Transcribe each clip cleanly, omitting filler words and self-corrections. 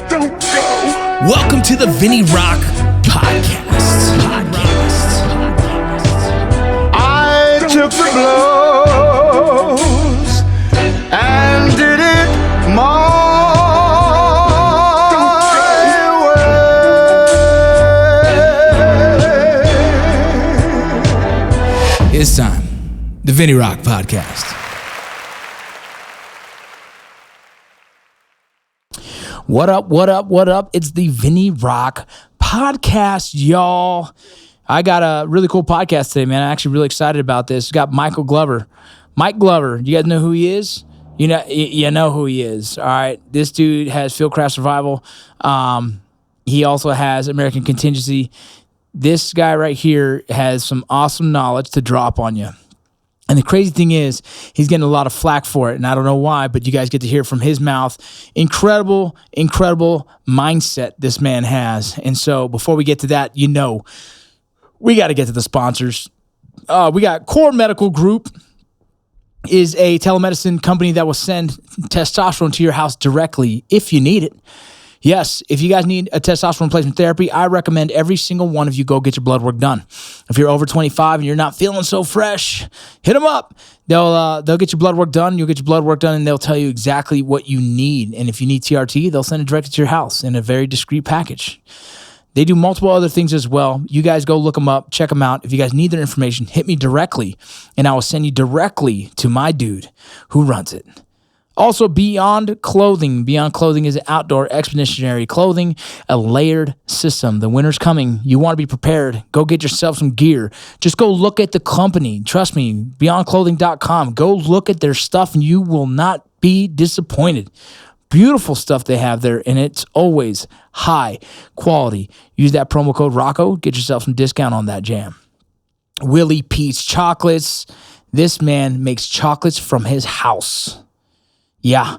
Don't go. Welcome to the Vinny Rock Podcast. I took the blows and did it my way. It's time. The Vinny Rock Podcast. What up, what up, what up? It's the Vinny Rock Podcast, y'all. I got a really cool podcast today, man. I'm actually really excited about this. Got Mike Glover. You guys know who he is? You know who he is. All right. This dude has Fieldcraft Survival. He also has American Contingency. This guy right here has some awesome knowledge to drop on you. And the crazy thing is, he's getting a lot of flack for it, and I don't know why, but you guys get to hear from his mouth. Incredible, incredible mindset this man has. And so before we get to that, we got to get to the sponsors. We got Core Medical Group is a telemedicine company that will send testosterone to your house directly if you need it. Yes, if you guys need a testosterone replacement therapy, I recommend every single one of you go get your blood work done. If you're over 25 and you're not feeling so fresh, hit them up. They'll get your blood work done. You'll get your blood work done, and they'll tell you exactly what you need. And if you need TRT, they'll send it directly to your house in a very discreet package. They do multiple other things as well. You guys go look them up, check them out. If you guys need their information, hit me directly, and I will send you directly to my dude who runs it. Also, Beyond Clothing. Beyond Clothing is outdoor expeditionary clothing, a layered system. The winter's coming. You want to be prepared. Go get yourself some gear. Just go look at the company. Trust me, beyondclothing.com. Go look at their stuff, and you will not be disappointed. Beautiful stuff they have there, and it's always high quality. Use that promo code ROCCO. Get yourself some discount on that jam. Willie Pete's Chocolates. This man makes chocolates from his house. Yeah,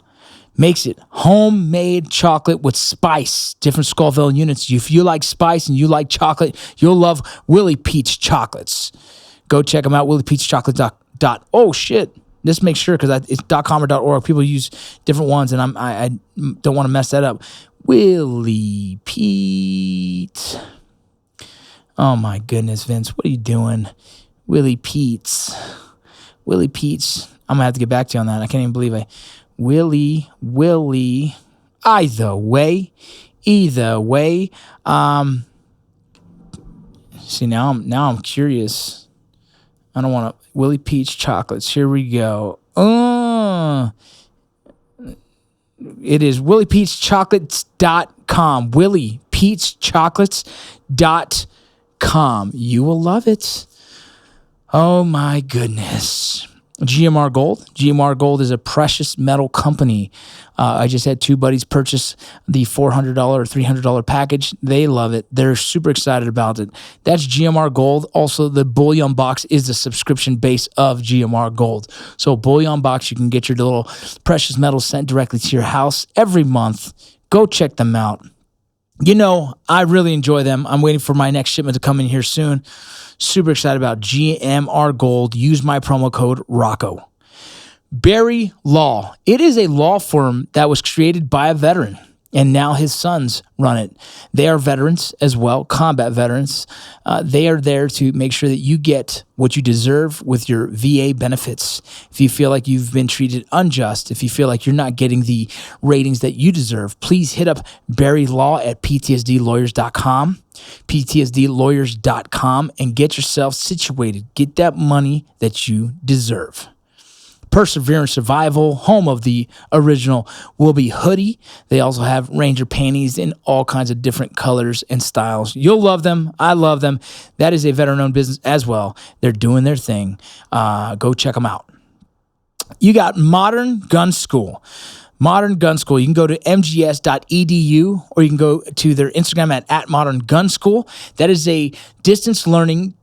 makes it homemade chocolate with spice, different Scoville units. If you like spice and you like chocolate, you'll love Willie Pete's Chocolates. Go check them out, williepeachchocolate.com. Oh, shit. Just make sure, because it's .com or .org. People use different ones, and I don't want to mess that up. Willie Pete. Oh, my goodness, Vince. What are you doing? Willie Pete's. I'm going to have to get back to you on that. I can't even believe it. Willie, either way. See, now I'm curious. I don't want to. Willie Pete's Chocolates. Here we go. It is williepeachchocolates.com. williepeachchocolates.com. You will love it. Oh my goodness. GMR Gold. GMR Gold is a precious metal company. I just had two buddies purchase the $400 or $300 package. They love it. They're super excited about it. That's GMR Gold. Also, the Bullion Box is the subscription base of GMR Gold. So Bullion Box, you can get your little precious metals sent directly to your house every month. Go check them out. I really enjoy them. I'm waiting for my next shipment to come in here soon. Super excited about GMR Gold. Use my promo code ROCCO. Barry Law. It is a law firm that was created by a veteran, and now his sons run it. They are veterans as well, combat veterans. They are there to make sure that you get what you deserve with your VA benefits. If you feel like you've been treated unjust, if you feel like you're not getting the ratings that you deserve, please hit up Barry Law at ptsdlawyers.com. ptsdlawyers.com, and get yourself situated. Get that money that you deserve. Perseverance Survival, home of the original Wilby hoodie. They also have Ranger panties in all kinds of different colors and styles. You'll love them. I love them. That is a veteran-owned business as well. They're doing their thing. Go check them out. You got Modern Gun School. Modern Gun School. You can go to mgs.edu, or you can go to their Instagram at Modern Gun School. That is a distance learning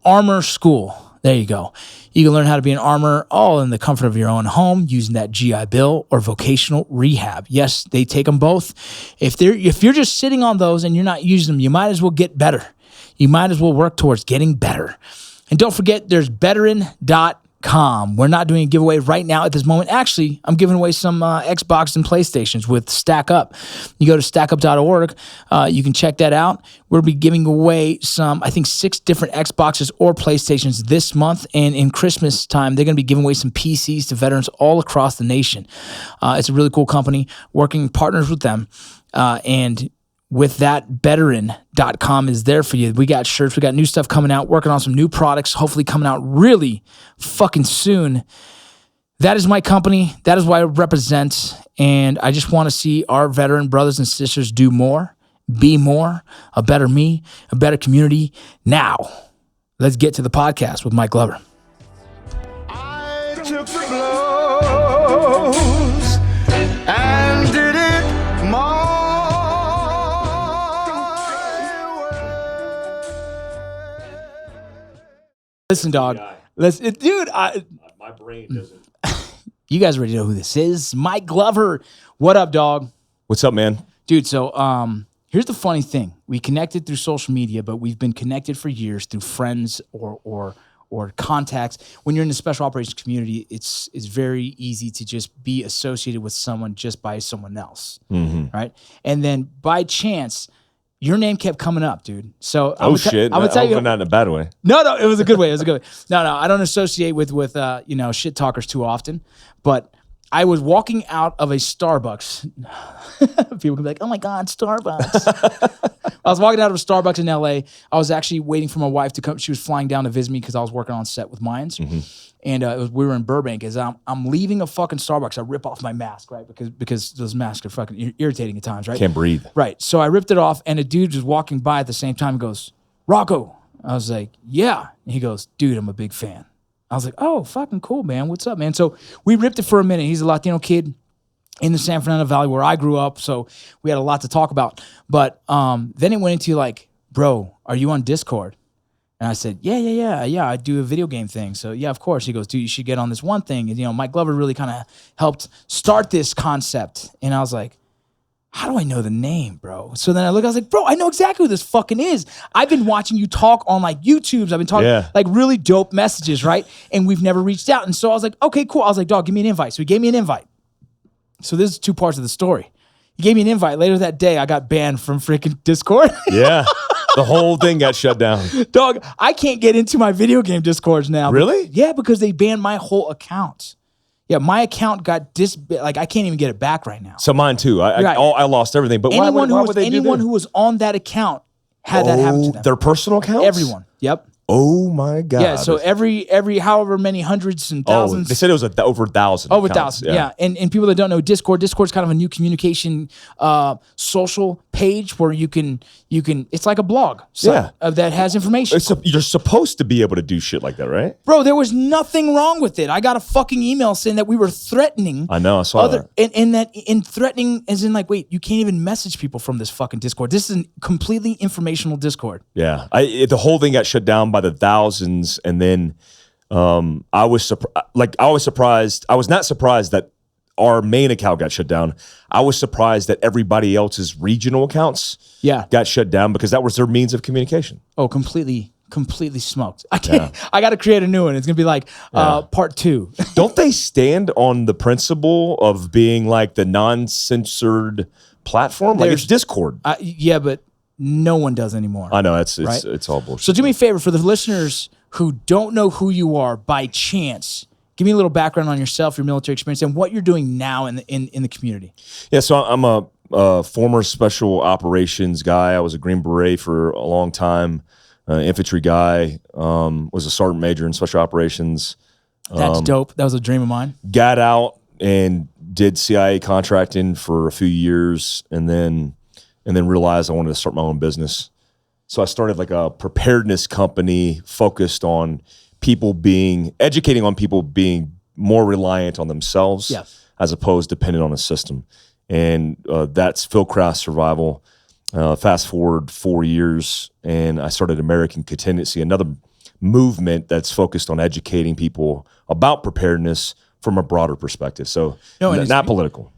armor school. There you go. You can learn how to be an armor all in the comfort of your own home using that GI Bill or vocational rehab. Yes, they take them both. If you're just sitting on those and you're not using them, you might as well get better. You might as well work towards getting better. And don't forget, there's veteran.com. We're not doing a giveaway right now at this moment. Actually, I'm giving away some Xbox and PlayStations with Stack Up. You go to stackup.org. You can check that out. We'll be giving away some, I think, 6 different Xboxes or PlayStations this month. And in Christmas time, they're going to be giving away some PCs to veterans all across the nation. It's a really cool company, working partners with them. And with that, veteran.com is there for you. We got shirts. We got new stuff coming out, working on some new products, hopefully coming out really fucking soon. That is my company. That is what I represent. And I just want to see our veteran brothers and sisters do more, be more, a better me, a better community. Now, let's get to the podcast with Mike Glover. I took the blows and did it my way. Listen, dog. Listen, dude. My brain doesn't. You guys already know who this is. Mike Glover. What up, dog? What's up, man? Dude, so here's the funny thing. We connected through social media, but we've been connected for years through friends or contacts. When you're in the special operations community, it's very easy to just be associated with someone just by someone else, right? And then by chance, your name kept coming up, dude. So I'm gonna tell you, not in a bad way. No, it was a good way. It was a good way. No, I don't associate with shit talkers too often, but I was walking out of a Starbucks. People can be like, "Oh my God, Starbucks!" I was walking out of a Starbucks in LA. I was actually waiting for my wife to come. She was flying down to visit me because I was working on set with Mayans. And we were in Burbank. As I'm leaving a fucking Starbucks, I rip off my mask, right? Because those masks are fucking irritating at times, right? Can't breathe. Right. So I ripped it off, and a dude was walking by at the same time and goes, "Rocco." I was like, "Yeah." And he goes, "Dude, I'm a big fan." I was like, "Oh, fucking cool, man. What's up, man?" So we ripped it for a minute. He's a Latino kid in the San Fernando Valley where I grew up, so we had a lot to talk about. But then it went into like, "Bro, are you on Discord?" And I said, yeah, I do a video game thing. So yeah, of course. He goes, "Dude, you should get on this one thing." And Mike Glover really kind of helped start this concept. And I was like, how do I know the name, bro? So then I was like, bro, I know exactly who this fucking is. I've been watching you talk on like YouTubes. I've been talking like really dope messages, right? And we've never reached out. And so I was like, okay, cool. I was like, dog, give me an invite. So he gave me an invite. So this is 2 parts of the story. He gave me an invite. Later that day, I got banned from freaking Discord. Yeah. The whole thing got shut down. Dog, I can't get into my video game Discords now. Really? Yeah, because they banned my whole account. Yeah, my account got I can't even get it back right now. So mine too. I lost everything. But why would they do that? Anyone who was on that account had that happen to them. Their personal accounts? Everyone. Yep. Oh my God. Yeah, so every however many hundreds and thousands. They said it was over 1,000. Over 1,000, yeah. And people that don't know Discord's kind of a new communication social page where you can it's like a blog site that has information. You're supposed to be able to do shit like that, right? Bro, there was nothing wrong with it. I got a fucking email saying that we were threatening. I know, I saw that. And threatening as in like, wait, you can't even message people from this fucking Discord. This is a completely informational Discord. Yeah. The whole thing got shut down by the thousands, and then I was surprised. I was not surprised that our main account got shut down. I was surprised that everybody else's regional accounts got shut down because that was their means of communication. Oh, completely smoked. I can't. Yeah. I got to create a new one. It's gonna be like part 2. Don't they stand on the principle of being like the non-censored platform? Like it's Discord. Yeah, but no one does anymore. I know it's all bullshit. So do me a favor, for the listeners who don't know who you are by chance, give me a little background on yourself, your military experience, and what you're doing now in the community. Yeah, so I'm a former special operations guy. I was a Green Beret for a long time, infantry guy. Was a sergeant major in special operations. That's dope. That was a dream of mine. Got out and did CIA contracting for a few years, and then realized I wanted to start my own business. So I started like a preparedness company focused on educating on people being more reliant on themselves as opposed to dependent on a system. And that's Fieldcraft Survival. Fast forward 4 years, and I started American Contingency, another movement that's focused on educating people about preparedness from a broader perspective. So not political.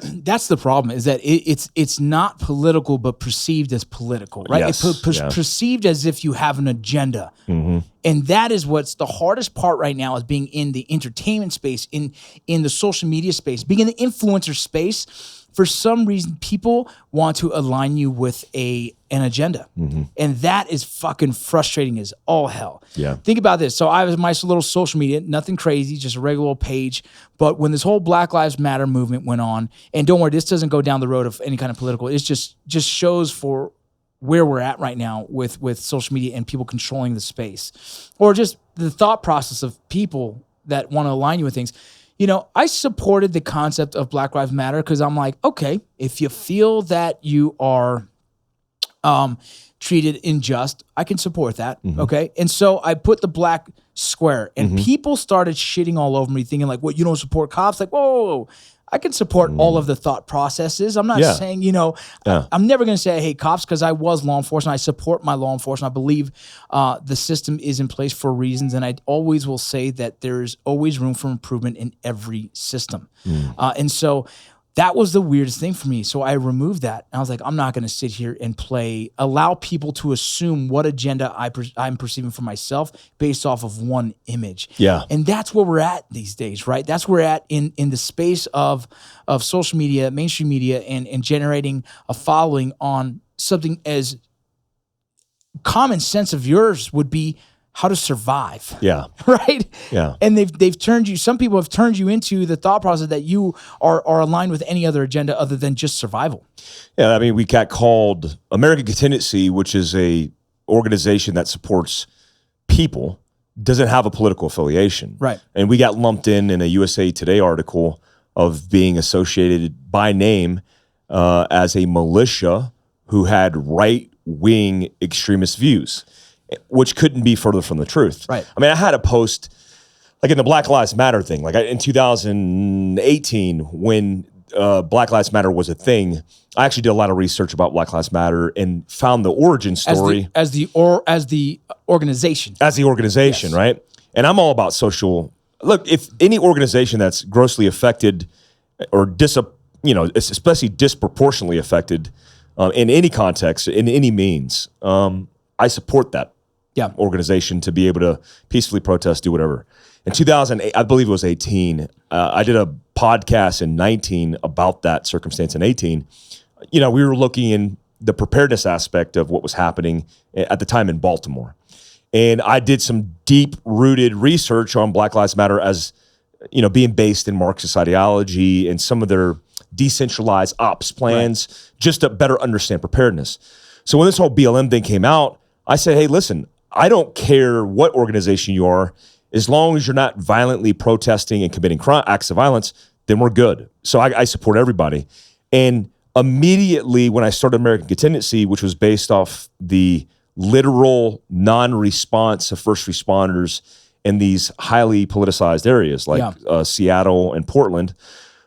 That's the problem, is that it's not political, but perceived as political, right? Yes, Perceived as if you have an agenda. And that is what's the hardest part right now, is being in the entertainment space, in the social media space, being in the influencer space. For some reason, people want to align you with an agenda. And that is fucking frustrating as all hell. Yeah. Think about this. So I was my little social media, nothing crazy, just a regular old page. But when this whole Black Lives Matter movement went on, and don't worry, this doesn't go down the road of any kind of political, it's just shows for where we're at right now with social media and people controlling the space, or just the thought process of people that want to align you with things. You know, I supported the concept of Black Lives Matter because I'm like, okay, if you feel that you are treated unjust, I can support that, okay? And so I put the black square, and people started shitting all over me, thinking like, what, you don't support cops? Like, whoa. I can support all of the thought processes. I'm not saying, I'm never going to say I hate cops, because I was law enforcement. I support my law enforcement. I believe the system is in place for reasons. And I always will say that there's always room for improvement in every system. And so that was the weirdest thing for me. So I removed that. And I was like, I'm not going to sit here and allow people to assume what agenda I'm perceiving for myself based off of one image. Yeah. And that's where we're at these days, right? That's where we're at in the space of social media, mainstream media, and generating a following on something as common sense of yours would be how to survive. Yeah. Right? Yeah. And they've turned you, some people have turned you into the thought process that you are aligned with any other agenda other than just survival. Yeah, I mean, we got called American Contingency, which is a organization that supports people, doesn't have a political affiliation. Right. And we got lumped in a USA Today article of being associated by name as a militia who had right-wing extremist views, which couldn't be further from the truth. Right. I mean, I had a post, like in the Black Lives Matter thing, like in 2018, when Black Lives Matter was a thing, I actually did a lot of research about Black Lives Matter and found the origin story. As the organization. As the organization, yes. Right? And I'm all about social. Look, if any organization that's grossly affected or especially disproportionately affected in any context, in any means, I support that. Organization to be able to peacefully protest, do whatever. In 2008, I believe it was 18, I did a podcast in 19 about that circumstance in 18. We were looking in the preparedness aspect of what was happening at the time in Baltimore. And I did some deep-rooted research on Black Lives Matter as, being based in Marxist ideology and some of their decentralized ops plans, just to better understand preparedness. So when this whole BLM thing came out, I said, hey, listen, I don't care what organization you are, as long as you're not violently protesting and committing acts of violence, then we're good. So I support everybody. And immediately when I started American Contingency, which was based off the literal non-response of first responders in these highly politicized areas like Seattle and Portland,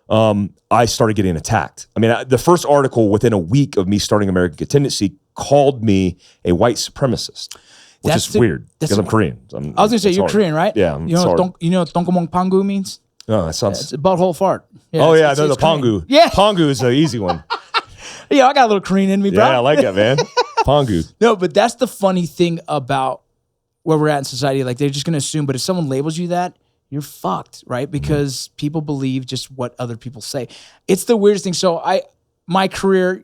I started getting attacked. I mean, the first article within a week of me starting American Contingency called me a white supremacist. Which is weird because I'm Korean. I was going to say, you're Korean, right? Yeah. You know what Dongkomong Pangu means? No, that sounds... It's a butthole fart. Yeah, the Pangu. Yeah. Pangu is an easy one. Yeah, I got a little Korean in me, bro. Yeah, I like that, man. Pangu. No, but that's the funny thing about where we're at in society. Like, they're just going to assume, but if someone labels you that, you're fucked, right? Because people believe just what other people say. It's the weirdest thing. So my career,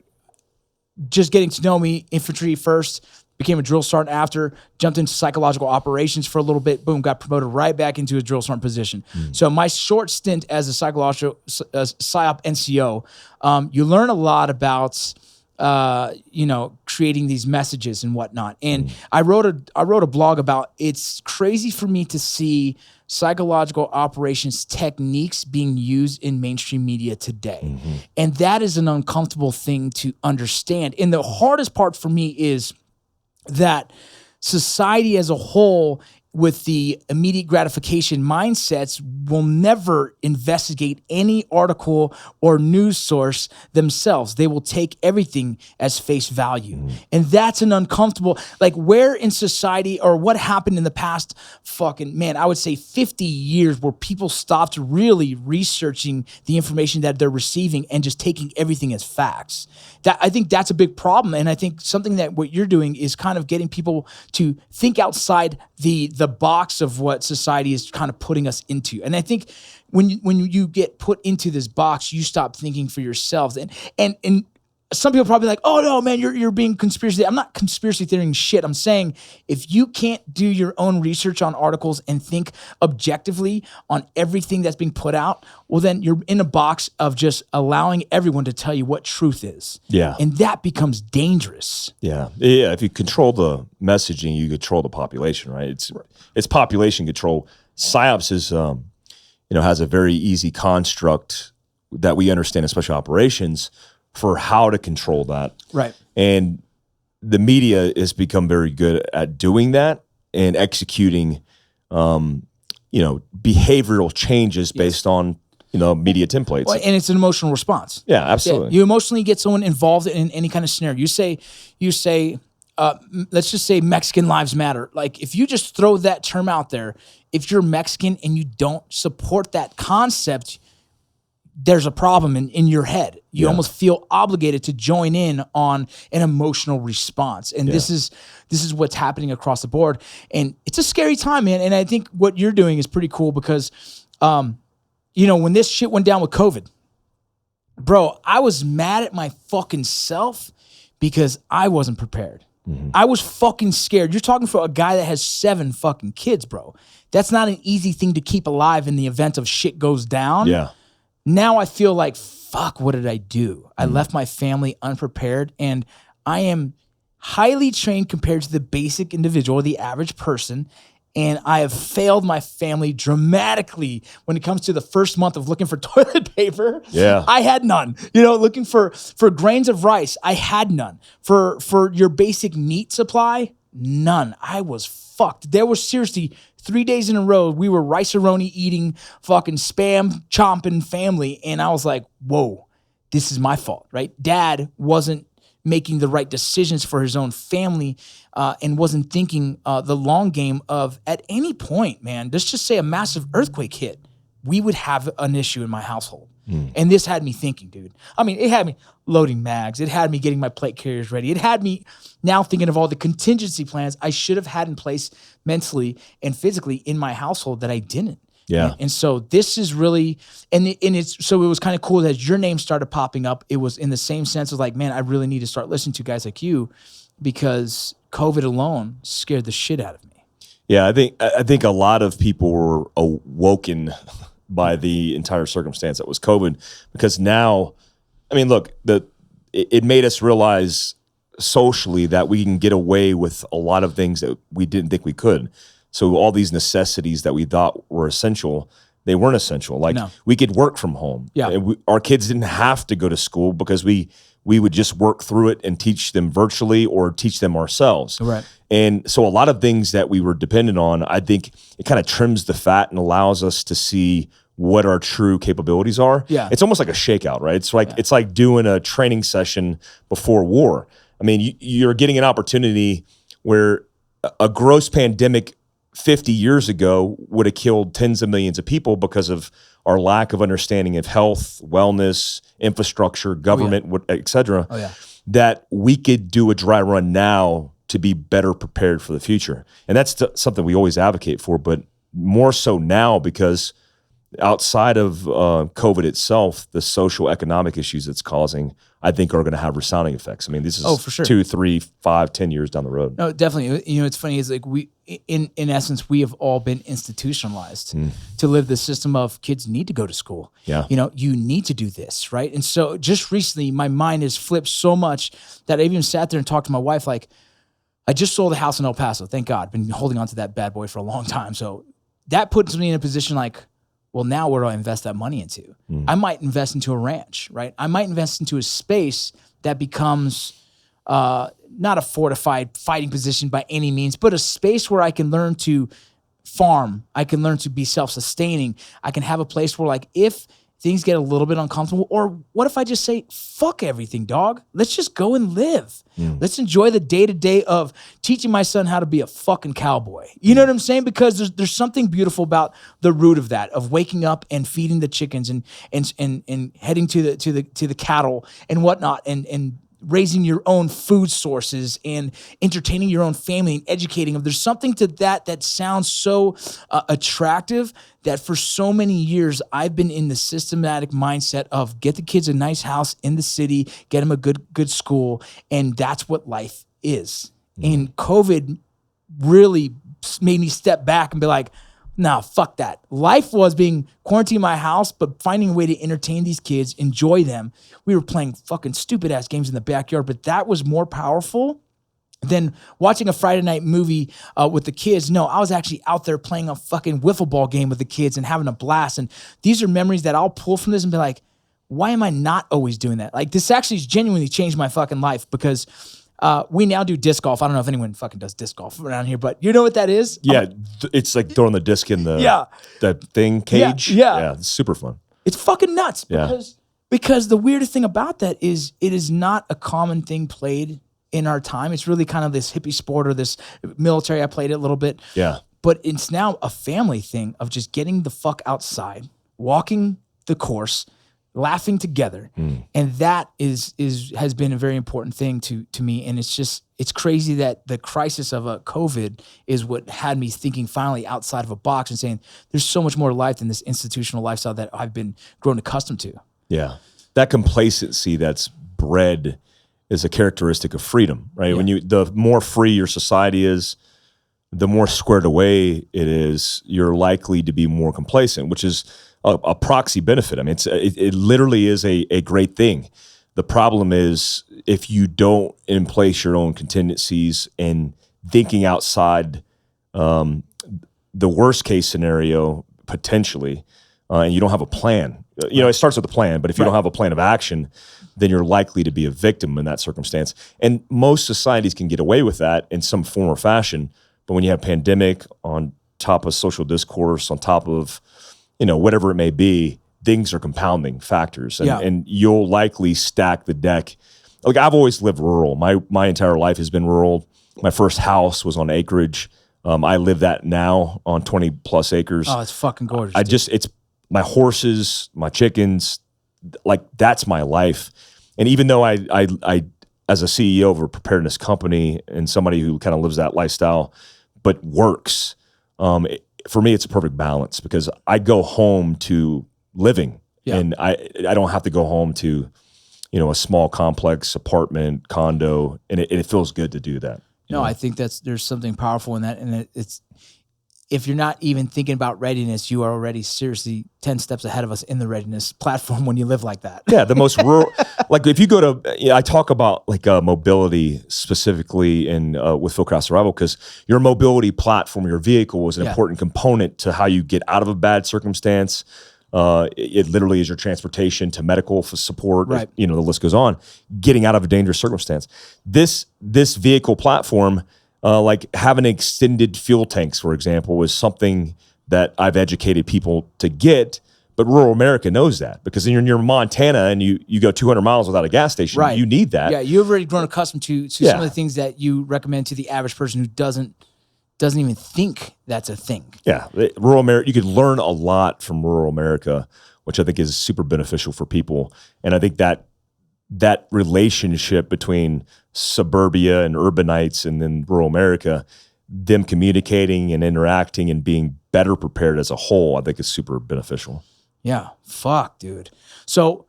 just getting to know me, infantry first, became a drill sergeant after, jumped into psychological operations for a little bit, boom, got promoted right back into a drill sergeant position. So my short stint as a psychological PSYOP NCO, you learn a lot about, creating these messages and whatnot. And I wrote a blog about, it's crazy for me to see psychological operations techniques being used in mainstream media today. And that is an uncomfortable thing to understand. And the hardest part for me is that society as a whole with the immediate gratification mindsets will never investigate any article or news source themselves. They will take everything as face value. And that's an uncomfortable, like where in society or what happened in the past I would say 50 years where people stopped really researching the information that they're receiving and just taking everything as facts. I think that's a big problem. And I think something that what you're doing is kind of getting people to think outside the box of what society is kind of putting us into. And I think when you get put into this box, you stop thinking for yourselves. And some people probably like, oh no, man, you're being conspiracy. I'm not conspiracy theorying shit. I'm saying if you can't do your own research on articles and think objectively on everything that's being put out, well, then you're in a box of just allowing everyone to tell you what truth is. Yeah. And that becomes dangerous. Yeah. Yeah. If you control the messaging, you control the population, right? It's population control. PsyOps is, has a very easy construct that we understand in special operations for how to control that. Right. And the media has become very good at doing that and executing, behavioral changes based on, media templates. Well, and it's an emotional response. Yeah, absolutely. Yeah, you emotionally get someone involved in any kind of scenario. You say, let's just say Mexican lives matter. Like if you just throw that term out there, if you're Mexican and you don't support that concept, there's a problem in your head. You almost feel obligated to join in on an emotional response. And this is what's happening across the board. And it's a scary time, man. And I think what you're doing is pretty cool because, when this shit went down with COVID, bro, I was mad at my fucking self because I wasn't prepared. Mm-hmm. I was fucking scared. You're talking for a guy that has 7 fucking kids, bro. That's not an easy thing to keep alive in the event of shit goes down. Yeah. Now I feel like, fuck, what did I do? I left my family unprepared, and I am highly trained compared to the basic individual, the average person, and I have failed my family dramatically when it comes to the first month of looking for toilet paper. Yeah. I had none. Looking for grains of rice, I had none. For your basic meat supply, none. I was fucked. There was seriously 3 days in a row, we were rice-a-roni eating, fucking spam chomping family. And I was like, whoa, this is my fault, right? Dad wasn't making the right decisions for his own family and wasn't thinking the long game of at any point, man, let's just say a massive earthquake hit, we would have an issue in my household. And this had me thinking, dude. I mean, it had me loading mags. It had me getting my plate carriers ready. It had me now thinking of all the contingency plans I should have had in place mentally and physically in my household that I didn't. Yeah. And so this is really, so it was kind of cool that as your name started popping up, it was in the same sense of like, man, I really need to start listening to guys like you because COVID alone scared the shit out of me. Yeah, I think a lot of people were awoken by the entire circumstance that was COVID, because now, I mean, look, it made us realize socially that we can get away with a lot of things that we didn't think we could. So all these necessities that we thought were essential, they weren't essential. Like we could work from home. Yeah. And our kids didn't have to go to school because we would just work through it and teach them virtually or teach them ourselves. Right. And so a lot of things that we were dependent on, I think it kind of trims the fat and allows us to see what our true capabilities are. Yeah. It's almost like a shakeout, right? It's like doing a training session before war. I mean, you're getting an opportunity where a gross pandemic 50 years ago would have killed tens of millions of people because of our lack of understanding of health, wellness, infrastructure, government, et cetera, that we could do a dry run now to be better prepared for the future. And that's something we always advocate for, but more so now because outside of COVID itself, the social economic issues it's causing, I think, are going to have resounding effects. I mean, this is for sure. 2, 3, 5, 10 years down the road. No, definitely. It's funny. It's like we, in essence, we have all been institutionalized to live the system of kids need to go to school. Yeah. You need to do this, right? And so just recently, my mind has flipped so much that I even sat there and talked to my wife. Like, I just sold a house in El Paso. Thank God. Been holding on to that bad boy for a long time. So that puts me in a position like, well, now where do I invest that money into? I might invest into a ranch, right? I might invest into a space that becomes not a fortified fighting position by any means, but a space where I can learn to farm. I can learn to be self-sustaining. I can have a place where like if things get a little bit uncomfortable, or what if I just say, fuck everything, dog. Let's just go and live. Let's enjoy the day-to-day of teaching my son how to be a fucking cowboy. You know what I'm saying? Because there's something beautiful about the root of that, of waking up and feeding the chickens and heading to the cattle and whatnot, and raising your own food sources and entertaining your own family and educating them. There's something to that sounds so attractive that for so many years I've been in the systematic mindset of get the kids a nice house in the city, get them a good school, and that's what life is. And COVID really made me step back and be like, nah, fuck that. Life was being quarantined in my house, but finding a way to entertain these kids, enjoy them. We were playing fucking stupid ass games in the backyard, but that was more powerful than watching a Friday night movie with the kids. No, I was actually out there playing a fucking wiffle ball game with the kids and having a blast. And these are memories that I'll pull from this and be like, why am I not always doing that? Like, this actually has genuinely changed my fucking life, because we now do disc golf. I don't know if anyone fucking does disc golf around here, but you know what that is? Yeah, it's like throwing the disc in the thing cage. Yeah, it's super fun. It's fucking nuts because the weirdest thing about that is it is not a common thing played in our time. It's really kind of this hippie sport, or this military. I played it a little bit. Yeah. But it's now a family thing of just getting the fuck outside, walking the course, laughing together. And that has been a very important thing to me. And it's crazy that the crisis of a COVID is what had me thinking finally outside of a box and saying, there's so much more life than this institutional lifestyle that I've been grown accustomed to. Yeah. That complacency that's bred is a characteristic of freedom, right? Yeah. When the more free your society is, the more squared away it is, you're likely to be more complacent, which is a proxy benefit. I mean, it literally is a great thing. The problem is if you don't in place your own contingencies and thinking outside the worst case scenario potentially, and you don't have a plan. You know, it starts with a plan, but if you don't have a plan of action, then you're likely to be a victim in that circumstance. And most societies can get away with that in some form or fashion. But when you have pandemic on top of social discourse, on top of whatever it may be, things are compounding factors, and you'll likely stack the deck. Like, I've always lived rural. My entire life has been rural. My first house was on acreage. I live that now on 20 plus acres. Oh, it's fucking gorgeous. It's my horses, my chickens, like that's my life. And even though I as a CEO of a preparedness company and somebody who kind of lives that lifestyle, but works, for me, it's a perfect balance, because I go home to living, and I don't have to go home to, a small complex apartment, condo, and it feels good to do that. No, I think there's something powerful in that, and it's, if you're not even thinking about readiness, you are already seriously 10 steps ahead of us in the readiness platform when you live like that. Yeah, the most rural, like if you go to, I talk about like mobility specifically with Full Craft Survival, because your mobility platform, your vehicle is an important component to how you get out of a bad circumstance. It literally is your transportation to medical support. Right. The list goes on. Getting out of a dangerous circumstance. This vehicle platform, like having extended fuel tanks, for example, was something that I've educated people to get, but rural America knows that, because then you're near Montana and you go 200 miles without a gas station. Right. You need that. Yeah, you've already grown accustomed to some of the things that you recommend to the average person who doesn't even think that's a thing. Yeah, rural America, you could learn a lot from rural America, which I think is super beneficial for people. And I think that relationship between suburbia and urbanites and then rural America, them communicating and interacting and being better prepared as a whole, I think is super beneficial. Yeah, fuck, dude. So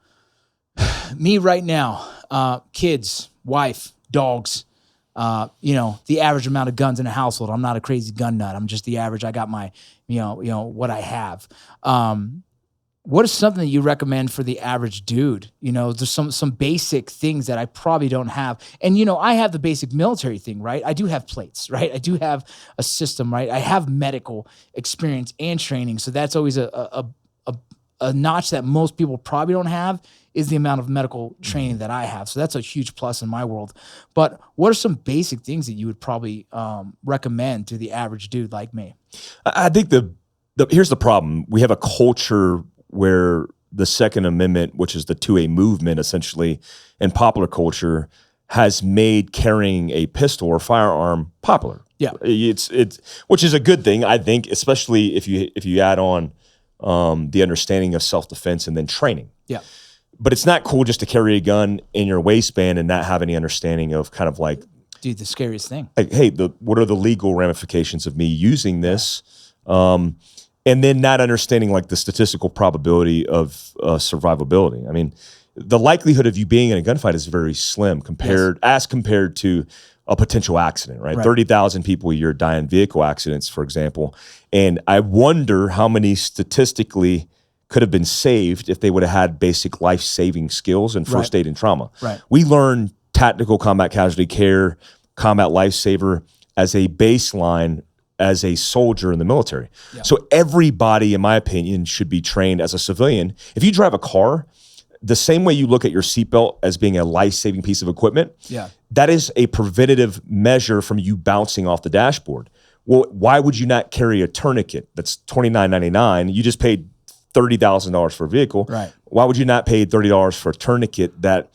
me right now, kids, wife, dogs, the average amount of guns in a household. I'm not a crazy gun nut. I'm just the average. I got my, what I have. What is something that you recommend for the average dude? There's some basic things that I probably don't have. And, I have the basic military thing, right? I do have plates, right? I do have a system, right? I have medical experience and training. So that's always a notch that most people probably don't have, is the amount of medical training that I have. So that's a huge plus in my world. But what are some basic things that you would probably recommend to the average dude like me? I think here's the problem. We have a culture where the Second Amendment, which is the 2A movement essentially in popular culture, has made carrying a pistol or firearm popular. Yeah. It's which is a good thing, I think, especially if you add on the understanding of self-defense and then training. Yeah. But it's not cool just to carry a gun in your waistband and not have any understanding of kind of like, dude, the scariest thing. Like, hey, what are the legal ramifications of me using this? And then not understanding like the statistical probability of survivability. I mean, the likelihood of you being in a gunfight is very slim compared to a potential accident, right? 30,000 people a year die in vehicle accidents, for example. And I wonder how many statistically could have been saved if they would have had basic life-saving skills and first aid and trauma. Right. We learn tactical combat casualty care, combat lifesaver as a baseline as a soldier in the military. Yeah. So everybody, in my opinion, should be trained as a civilian. If you drive a car, the same way you look at your seatbelt as being a life-saving piece of equipment, that is a preventative measure from you bouncing off the dashboard. Well, why would you not carry a tourniquet that's $29.99? You just paid $30,000 for a vehicle. Right. Why would you not pay $30 for a tourniquet that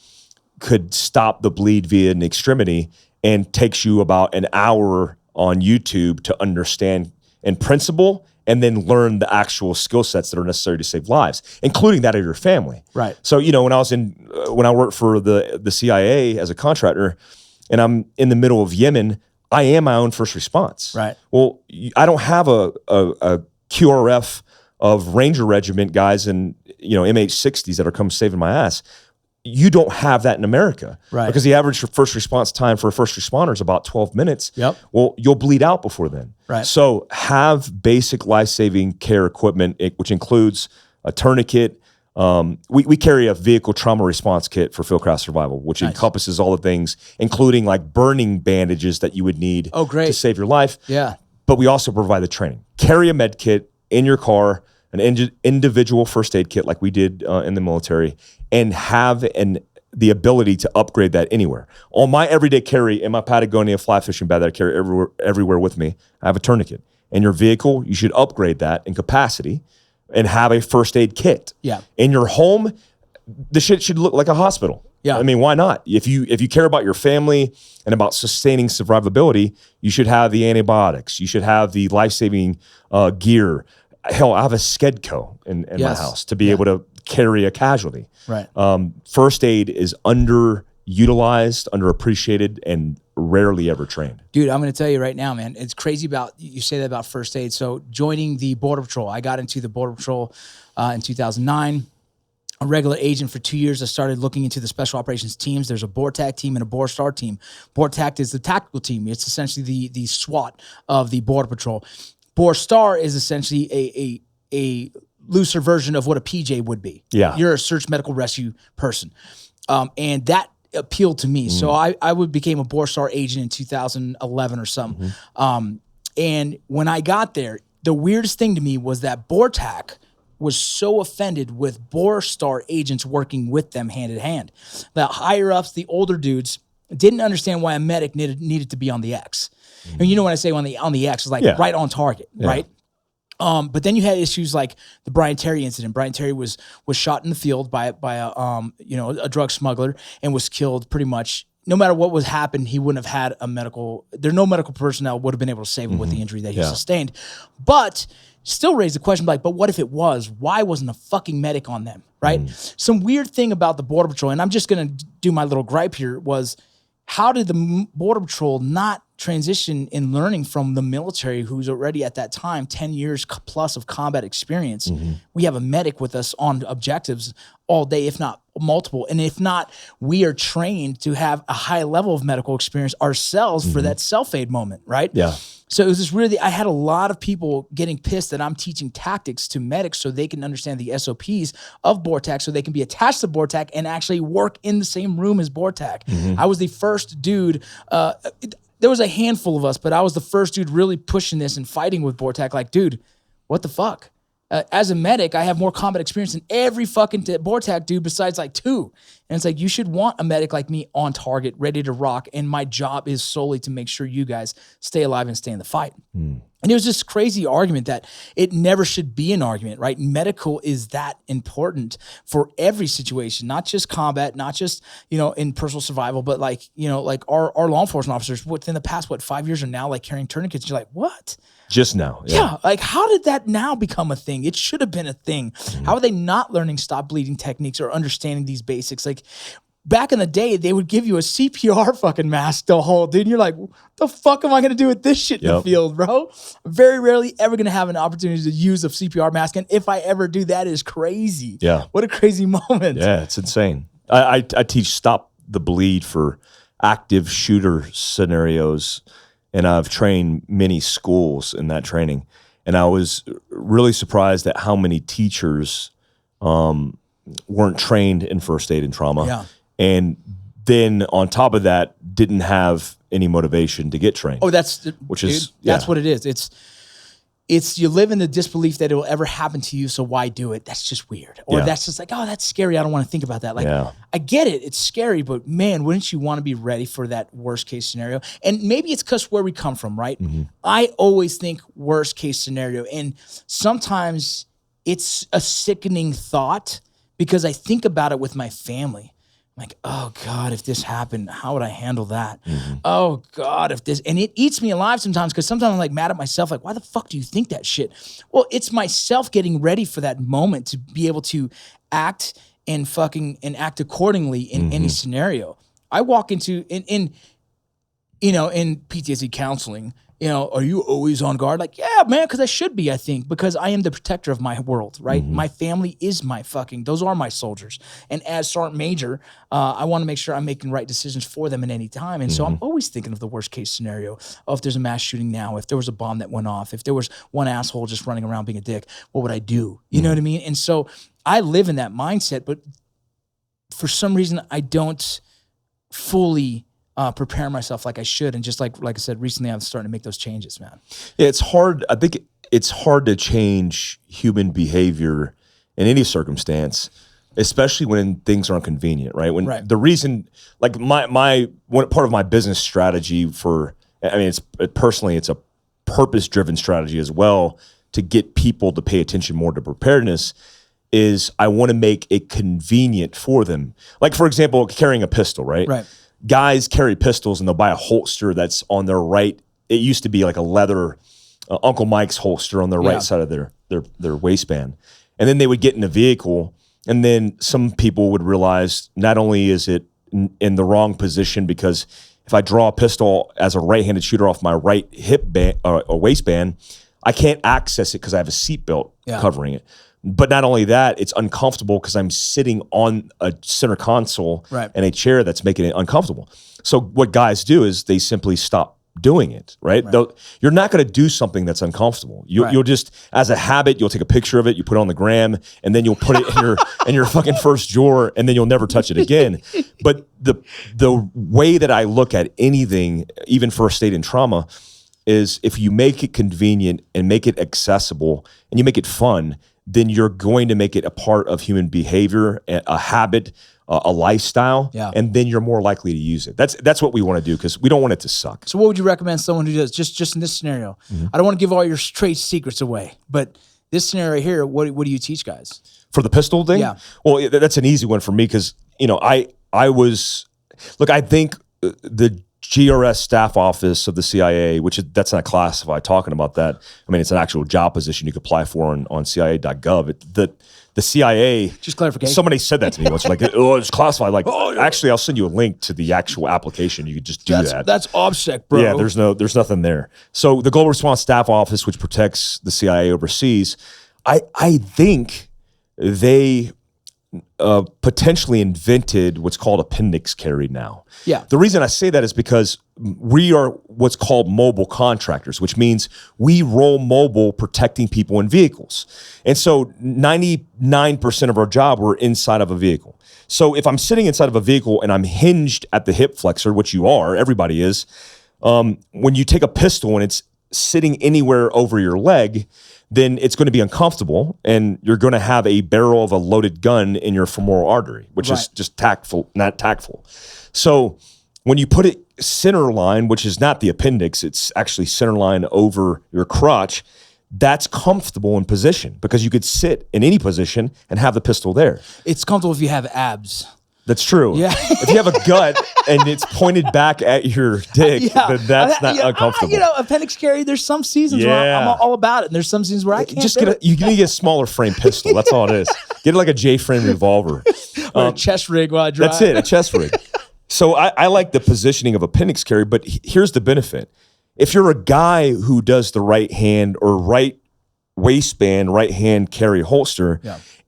could stop the bleed via an extremity and takes you about an hour on YouTube to understand in principle and then learn the actual skill sets that are necessary to save lives, including that of your family. Right. So, when I worked for the CIA as a contractor and I'm in the middle of Yemen, I am my own first response. Right. Well, I don't have a QRF of Ranger Regiment guys and, MH-60s that are come saving my ass. You don't have that in America. Right. Because the average first response time for a first responder is about 12 minutes. Yep. Well, you'll bleed out before then. Right. So have basic life-saving care equipment, which includes a tourniquet. We carry a vehicle trauma response kit for fieldcraft survival, which encompasses all the things, including like burning bandages that you would need to save your life. Yeah. But we also provide the training. Carry a med kit in your car, an individual first aid kit like we did in the military, and have the ability to upgrade that anywhere. On my everyday carry in my Patagonia fly fishing bag that I carry everywhere with me, I have a tourniquet. In your vehicle, you should upgrade that in capacity and have a first aid kit. Yeah. In your home, the shit should look like a hospital. Yeah. I mean, why not? If you care about your family and about sustaining survivability, you should have the antibiotics. You should have the life-saving gear. Hell, I have a Skedco in my house to be able to carry a casualty. Right. First aid is underutilized, underappreciated, and rarely ever trained. Dude, I'm going to tell you right now, man, it's crazy about, you say that about first aid. So joining the Border Patrol, I got into the Border Patrol in 2009. A regular agent for 2 years. I started looking into the special operations teams. There's a BORTAC team and a BORSTAR team. BORTAC is the tactical team. It's essentially the SWAT of the Border Patrol. BORSTAR is essentially a looser version of what a PJ would be. Yeah. You're a search medical rescue person. And that appealed to me. So I became a BORSTAR agent in 2011 or something. And when I got there, the weirdest thing to me was that BORTAC was so offended with BORSTAR agents working with them hand in hand. The higher ups, the older dudes, didn't understand why a medic needed to be on the X. And you know when I say on the X, it's like right on target, right? But then you had issues like the Brian Terry incident. Brian Terry was shot in the field by a drug smuggler and was killed pretty much. No matter what was happened, he wouldn't have had no medical personnel would have been able to save him with the injury that he sustained. But still raised the question like, but what if it was? Why wasn't a fucking medic on them, right? Some weird thing about the Border Patrol, and I'm just going to do my little gripe here, was how did the Border Patrol not transition in learning from the military, who's already at that time 10 years plus of combat experience? We have a medic with us on objectives all day, if not multiple. And if not, we are trained to have a high level of medical experience ourselves for that self-aid moment, right? Yeah. So it was just really, I had a lot of people getting pissed that I'm teaching tactics to medics so they can understand the SOPs of BORTAC, so they can be attached to BORTAC and actually work in the same room as BORTAC. I was the first dude, there was a handful of us, but I was the first dude really pushing this and fighting with BORTAC. Like, dude, what the fuck? as a medic, I have more combat experience than every fucking BORTAC dude besides like 2. And it's like, you should want a medic like me on target, ready to rock. And my job is solely to make sure you guys stay alive and stay in the fight. And it was this crazy argument that it never should be an argument, right? Medical is that important for every situation, not just combat, not just, in personal survival, but like, like our law enforcement officers within the past, 5 years are now like carrying tourniquets. You're like, what? Just now. Yeah. Like, how did that now become a thing? It should have been a thing. How are they not learning stop bleeding techniques or understanding these basics? Like, back in the day, they would give you a CPR fucking mask to hold, dude. And you're like, what the fuck am I going to do with this shit in the field, bro? Very rarely ever going to have an opportunity to use a CPR mask. And if I ever do, that is crazy. Yeah. What a crazy moment. Yeah, it's insane. I teach stop the bleed for active shooter scenarios, and I've trained many schools in that training. And I was really surprised at how many teachers weren't trained in first aid and trauma. Yeah. And then on top of that, didn't have any motivation to get trained. Oh, that's what it is. It's you live in the disbelief that it will ever happen to you, so why do it? That's just weird. Or that's just like, oh, that's scary. I don't want to think about that. Like, I get it. It's scary, but man, wouldn't you want to be ready for that worst case scenario? And maybe it's because where we come from, right? I always think worst case scenario. And sometimes it's a sickening thought because I think about it with my family. Like, oh God, if this happened, how would I handle that? Oh God, if this, and it eats me alive sometimes because sometimes I'm like mad at myself, like, why the fuck do you think that shit? Well, it's myself getting ready for that moment to be able to act and act accordingly in any scenario. I walk into, in PTSD counseling, are you always on guard? Like, yeah, man, because I should be, I think, because I am the protector of my world, right? My family is those are my soldiers. And as Sergeant Major, I want to make sure I'm making right decisions for them at any time. And so I'm always thinking of the worst case scenario. Oh, if there's a mass shooting now, if there was a bomb that went off, if there was one asshole just running around being a dick, what would I do? You know what I mean? And so I live in that mindset, but for some reason, I don't fully prepare myself like I should. And just like I said, recently I'm starting to make those changes, man. Yeah, it's hard. I think it's hard to change human behavior in any circumstance, especially when things are inconvenient, right? The reason, like part of my business strategy it's a purpose-driven strategy as well to get people to pay attention more to preparedness is I want to make it convenient for them. Like, for example, carrying a pistol, right? Right. Guys carry pistols and they'll buy a holster that's on their right. It used to be like a leather Uncle Mike's holster on the right side of their waistband. And then they would get in a vehicle, and then some people would realize not only is it in the wrong position, because if I draw a pistol as a right-handed shooter off my right hip band or waistband, I can't access it because I have a seatbelt covering it. But not only that, it's uncomfortable because I'm sitting on a center console and a chair that's making it uncomfortable. So what guys do is they simply stop doing it, right? You're not going to do something that's uncomfortable. You'll just, as a habit, you'll take a picture of it, you put it on the gram, and then you'll put it in your fucking first drawer, and then you'll never touch it again. But the way that I look at anything, even first aid and trauma, is if you make it convenient and make it accessible and you make it fun, then you're going to make it a part of human behavior, a habit, a lifestyle, and then you're more likely to use it. That's what we want to do, because we don't want it to suck. So what would you recommend someone who does, just in this scenario? I don't want to give all your trade secrets away, but this scenario right here, what do you teach guys? For the pistol thing? Yeah. Well, that's an easy one for me, because I think the GRS staff office of the CIA, that's not classified, talking about that. I mean, it's an actual job position you could apply for on CIA.gov. The CIA, just clarification. Somebody said that to me once, like, oh, it's classified. Like, actually, I'll send you a link to the actual application. You could just do that. That's OBSEC, bro. Yeah, there's nothing there. So the Global Response Staff Office, which protects the CIA overseas, I think they potentially invented what's called appendix carry now. Yeah. The reason I say that is because we are what's called mobile contractors, which means we roll mobile protecting people in vehicles. And so 99% of our job, we're inside of a vehicle. So if I'm sitting inside of a vehicle and I'm hinged at the hip flexor, which you are, everybody is, when you take a pistol and it's sitting anywhere over your leg, then it's going to be uncomfortable, and you're going to have a barrel of a loaded gun in your femoral artery, which is just not tactful. So when you put it center line, which is not the appendix, it's actually center line over your crotch, that's comfortable in position because you could sit in any position and have the pistol there. It's comfortable if you have abs. That's true. Yeah. If you have a gut and it's pointed back at your dick, then that's not uncomfortable. Appendix carry, there's some seasons where I'm all about it, and there's some seasons where I can't. You need to get a smaller frame pistol. That's all it is. Get it like a J-frame revolver. Or a chest rig while I drive. That's it, a chest rig. So I like the positioning of appendix carry, but here's the benefit. If you're a guy who does the right hand or right waistband, right hand carry holster,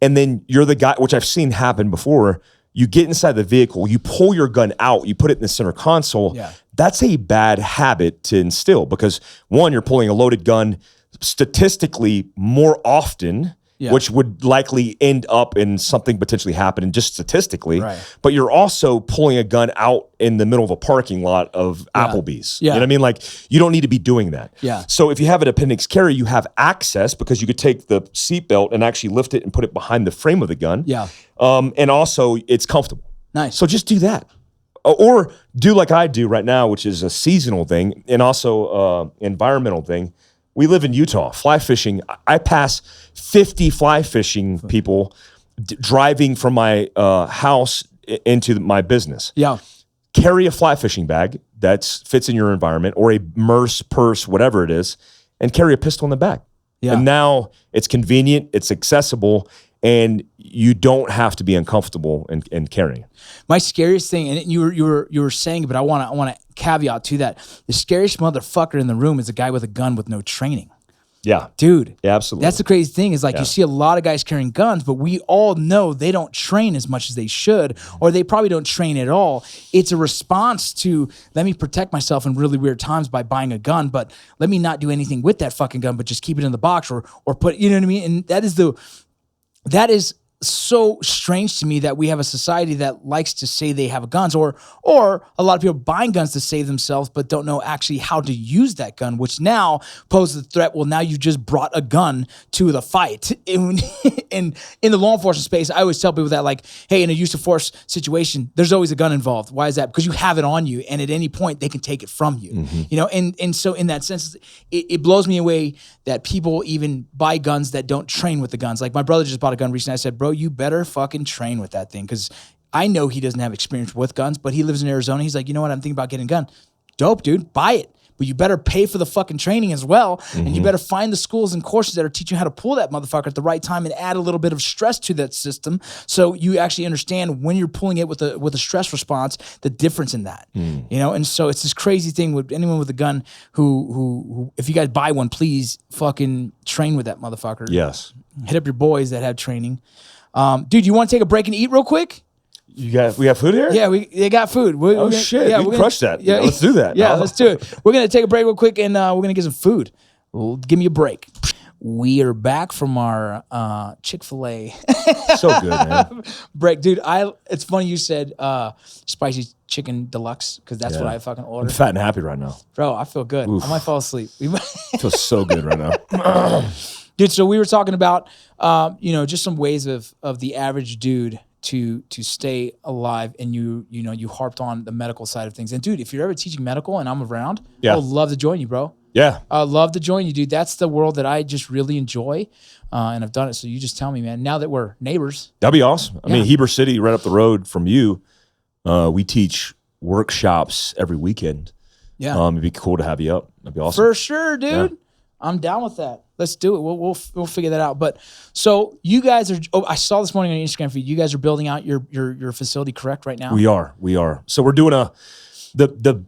and then you're the guy, which I've seen happen before, you get inside the vehicle, you pull your gun out, you put it in the center console. That's a bad habit to instill because one, you're pulling a loaded gun statistically more often, which would likely end up in something potentially happening just statistically. But you're also pulling a gun out in the middle of a parking lot of Applebee's. You know what I mean? Like, you don't need to be doing that. So if you have an appendix carry, you have access because you could take the seatbelt and actually lift it and put it behind the frame of the gun. And also, it's comfortable. Nice. So just do that. Or do like I do right now, which is a seasonal thing and also environmental thing. We live in Utah, fly fishing. I pass 50 fly fishing people driving from my house into my business. Carry a fly fishing bag that fits in your environment or a MERS, purse, whatever it is, and carry a pistol in the back. And now it's convenient, it's accessible, and you don't have to be uncomfortable in carrying. My scariest thing, and you were saying, but I want to caveat to that. The scariest motherfucker in the room is a guy with a gun with no training. Dude. Absolutely. That's the crazy thing is you see a lot of guys carrying guns, but we all know they don't train as much as they should, or they probably don't train at all. It's a response to, let me protect myself in really weird times by buying a gun, but let me not do anything with that fucking gun, but just keep it in the box or put, you know what I mean? And that is so strange to me that we have a society that likes to say they have guns or a lot of people buying guns to save themselves but don't know actually how to use that gun, which now poses the threat. Well, now you just brought a gun to the fight. In the law enforcement space, I always tell people that, like, hey, in a use of force situation, there's always a gun involved. Why is that? Because you have it on you, and at any point they can take it from you. You know, and so in that sense, it blows me away that people even buy guns that don't train with the guns. Like, my brother just bought a gun recently. I said, bro, you better fucking train with that thing, because I know he doesn't have experience with guns, but he lives in Arizona. He's like, you know what? I'm thinking about getting a gun. Dope, dude. Buy it. But you better pay for the fucking training as well. And you better find the schools and courses that are teaching you how to pull that motherfucker at the right time and add a little bit of stress to that system, so you actually understand when you're pulling it with a stress response, the difference in that. You know, and so it's this crazy thing with anyone with a gun who if you guys buy one, please fucking train with that motherfucker. Yes. Hit up your boys that have training. Dude, you want to take a break and eat real quick? We have food here? Yeah, they got food. Shit, we can crush that. Yeah, let's do that. Yeah, let's do it. We're going to take a break real quick, and we're going to get some food. Well, give me a break. We are back from our Chick-fil-A. So good, man. Break. Dude, it's funny you said spicy chicken deluxe, because that's what I fucking ordered. I'm fat and happy right now. Bro, I feel good. Oof. I might fall asleep. I feel so good right now. Dude, so we were talking about, just some ways of the average dude to stay alive, and you harped on the medical side of things. And dude, if you're ever teaching medical and I'm around, I would love to join you, bro. Yeah. I'd love to join you, dude. That's the world that I just really enjoy, and I've done it. So you just tell me, man, now that we're neighbors. That'd be awesome. I mean, Heber City, right up the road from you, we teach workshops every weekend. Yeah. It'd be cool to have you up. That'd be awesome. For sure, dude. Yeah. I'm down with that. Let's do it. We'll figure that out. But so you guys are. Oh, I saw this morning on your Instagram feed. You guys are building out your facility, correct? Right now. We are. So we're doing the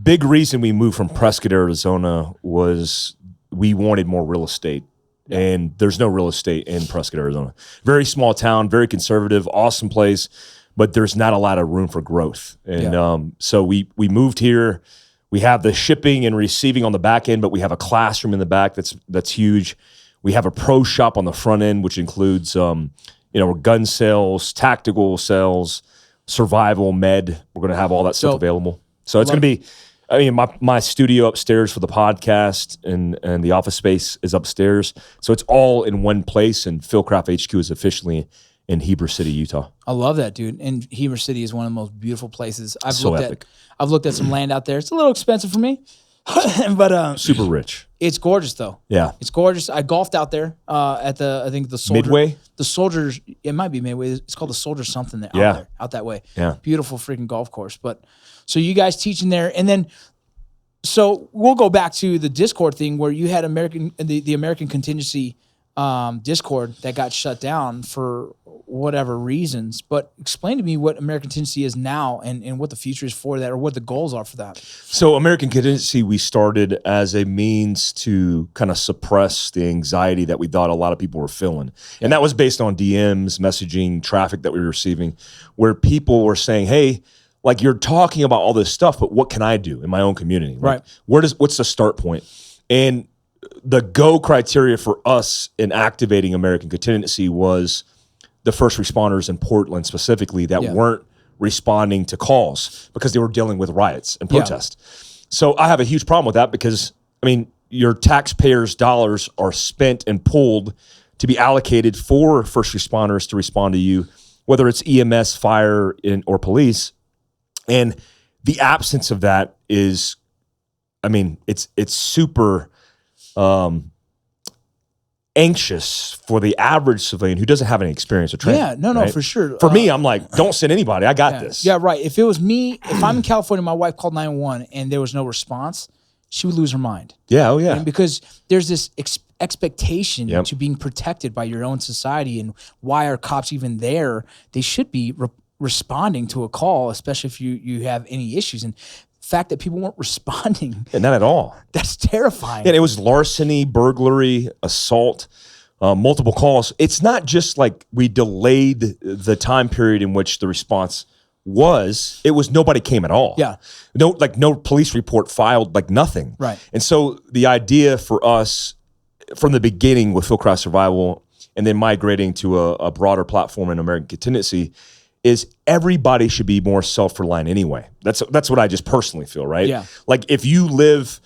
big reason we moved from Prescott, Arizona, was we wanted more real estate, and there's no real estate in Prescott, Arizona. Very small town, very conservative, awesome place, but there's not a lot of room for growth. And so we moved here. We have the shipping and receiving on the back end, but we have a classroom in the back that's huge. We have a pro shop on the front end, which includes gun sales, tactical sales, survival, med. We're going to have all that stuff available. So it's going to be I mean, my studio upstairs for the podcast and the office space is upstairs. So it's all in one place, and Philcraft HQ is officially in Heber City, Utah. I love that, dude. And Heber City is one of the most beautiful places. I've So looked epic. I've looked at some land out there. It's a little expensive for me, but Super rich. it's gorgeous though. Yeah. It's gorgeous. I golfed out there at I think the Soldier, Midway? The Soldiers. It might be Midway. It's called the Soldier something there. Yeah. Out there, out that way. Yeah. Beautiful freaking golf course. But so you guys teaching there, and then so we'll go back to the Discord thing where you had the American Contingency Discord that got shut down for whatever reasons. But explain to me what American Contingency is now and what the future is for that, or what the goals are for that. So American Contingency, we started as a means to kind of suppress the anxiety that we thought a lot of people were feeling. And that was based on DMs, messaging, traffic that we were receiving, where people were saying, hey, like, you're talking about all this stuff, but what can I do in my own community? Like, Right. What's the start point? And the go criteria for us in activating American Contingency was the first responders in Portland specifically that weren't responding to calls because they were dealing with riots and protests. So I have a huge problem with that because, I mean, your taxpayers' dollars are spent and pulled to be allocated for first responders to respond to you, whether it's EMS, fire, or police. And the absence of that is, I mean, it's super anxious for the average civilian who doesn't have any experience or training. Yeah, no, right? for sure. For me, I'm like, don't send anybody. I got this. Yeah, right. If it was me, if I'm in California, my wife called 911 and there was no response, she would lose her mind. Yeah, oh yeah. And because there's this expectation Yep. to being protected by your own society, and why are cops even there? They should be responding to a call, especially if you have any issues. And the fact that people weren't responding, Yeah, not at all. that's terrifying. And it was larceny, burglary, assault, multiple calls. It's not just like we delayed the time period in which the response was. It was nobody came at all. Yeah. No police report filed, like nothing. Right. And so the idea for us from the beginning with Philcraft Survival and then migrating to a broader platform in American Contingency is everybody should be more self-reliant anyway. That's what I just personally feel, right? Yeah. Like if you live